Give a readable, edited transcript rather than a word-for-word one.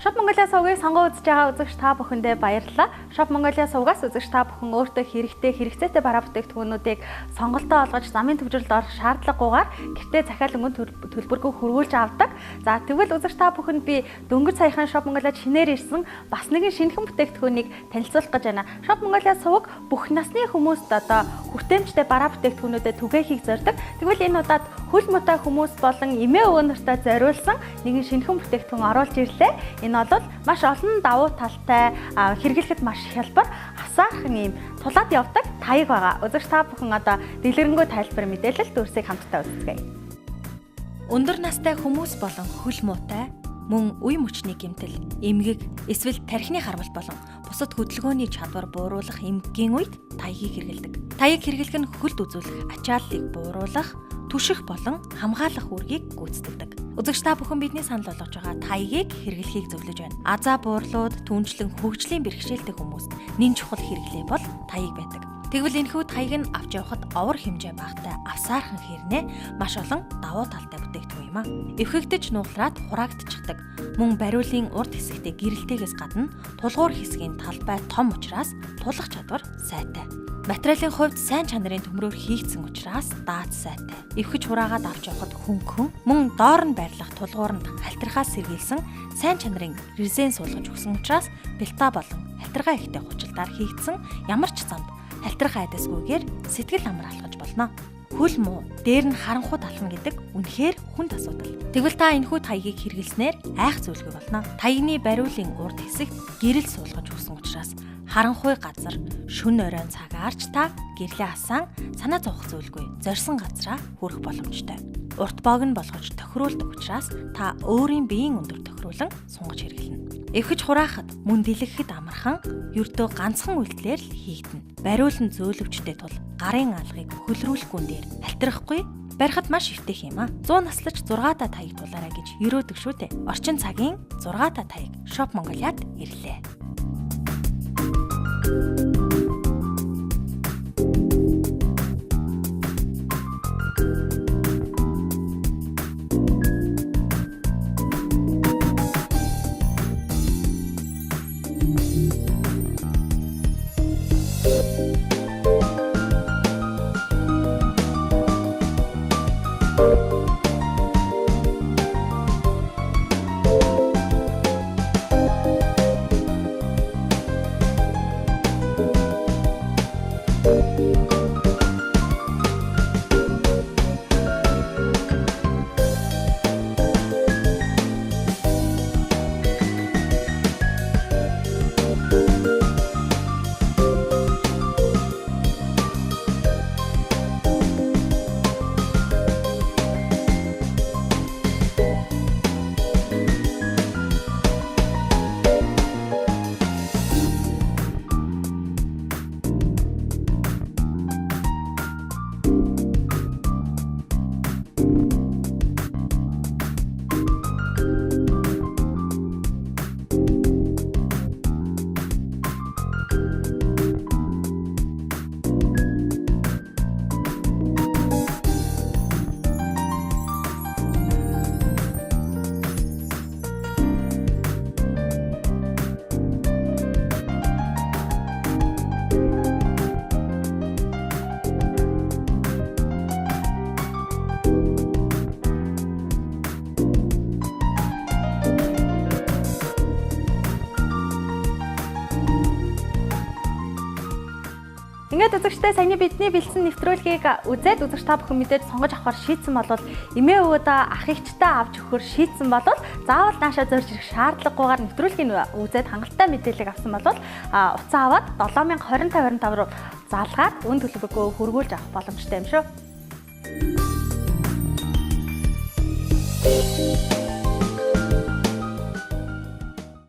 Shop Mongolia сувгийг сонгон үзэж байгаа үзэгч та бүхэндээ баярлалаа. Shop Mongolia сувгаас үзэгч та бүхэн өөртөө хэрэгцээтэй бараа бүтээгдэхүүнүүдийг сонголтоо олгож замын төвжирэлд орох шаардлагагүйгээр гэртээ захиалан өнгө төлбөргүй хөрвүүлж авдаг. За тэгвэл үзэгч та бүхэнд би дөнгөж саяхан Shop Mongolia шинээр ирсэн бас нэгэн шинэхэн бүтээгдэхүүнийг танилцуулах гэж байна. Shop Mongolia сувг бүх насны хүмүүст одоо хүртээмжтэй бараа бүтээгдэхүүнүүдэд түгээхийг зорддог. Тэгвэл энэ удаад хөл муутай хүмүүс болон эмээ өвгөн нартай зориулсан нэгэн шинэхэн бүтээгдэхүүн оруулж ирлээ. Энэ бол маш олон давуу талтай хэрэглэхэд маш хялбар хасаархан ийм тулаад явдаг таяг байгаа. Үзэгч та бүхэн одоо дэлгэрэнгүй тайлбар мэдээлэл дүрсийг хамтдаа үздэцгээе. Өндөр настай хүмүүс болон хөл муутай мөн үе мөчний гэмтэл, эмгэг, эсвэл тархины харвал болон бусад хөдөлгөөний чадвар бууруулах эмгэгийн үед таягийг хэрэглэдэг. Таяг хэрэглэх нь хөлд үзүүлэх ачааллыг бууруулах, түших болон хамгаалах үүргийг гүйцэтгэдэг. Үзэгч та бүхэн бидний санал болгож байгаа таягийг хэрэглэхийг зөвлөж байна. Азаа буурлууд, түнчлэн хөгжлийн бэрхшээлтэй хүмүүст нэн чухал хэрэглээ бол таяг байдаг. Тэгвэл энэхүү таяг нь авч явахад овор хэмжээ багтай авсаархан хэрнээ маш олон давуу талтай бүтээгдэхүүн юм а. Эвхэгдэж нуухлаад хураагдчихдаг. Мөн бариулын урд хэсэгтээ гэрэлтээгээс гадна тулгуур хэсгийн талбай том учраас тулах чадвар сайтай. Материалын хувьд сайн чанарын төмрөөр хийгдсэн учраас даад сайтай. Эвхэж хураагаад авч явахад хөнгөн, мөн доор нь байрлах тулгуур нь халтрихаас сэргийлсэн сайн чанарын резин суулгаж өгсөн учраас бэлта болон халтргаа ихтэй хувцалтаар хийгдсэн ямар ч замд халтрах айдасгүйгээр сэтгэл амар алхаж болно. Хөл муу, дээр нь харанхуй талхна гэдэг үнэхээр хүнд асуудал. Тэгвэл та энэхүү таягийг хэрэглэснээр айх зүйлгүй болно. Таягны бариулын урд хэсэгт гэрэл суулгаж өгсөн учраас харанхуй газар шөнө оройн цагаарч та гэрлээ хасан санаа зовох зүйлгүй зорьсон газараа хүрэх боломжтой. Урт боог нь болгож тохируулдаг учраас та өөрийн биеийн өндөр тохируулан сунгаж хэрэглэнэ. Эвхэж хураахад мөн дэлгэхэд амархан ердөө ганцхан үйлдэлээр л хийгдэнэ. Бариул нь зөөлөвчтэй тул гарын алгыг хөлрүүлэх гүн дээр халтрахгүй барихад маш эвтэх юм а. 100 наслаж 6 та таяг тулаарай гэж ерөөдөг шүү дээ. Орчин цагийн 6 та таяг Shop Mongoliad ирлээ. Ингээд үзэгчтэй саяны бидний бэлдсэн нэвтрүүлгийг үзээд үзэгч та бүхэн мэдээд сонгож авахар шийдсэн бол эмээ өвөдөө ах эгчтэй авч өгөхөр шийдсэн бол заавал наашаа зорж ирэх шаардлагагүйгээр нэвтрүүлгийг үзээд хангалттай мэдээлэл авсан бол уцаа аваад 7025 руу залгаад өн төлбөргөө хөргүүлж авах боломжтой юм шүү.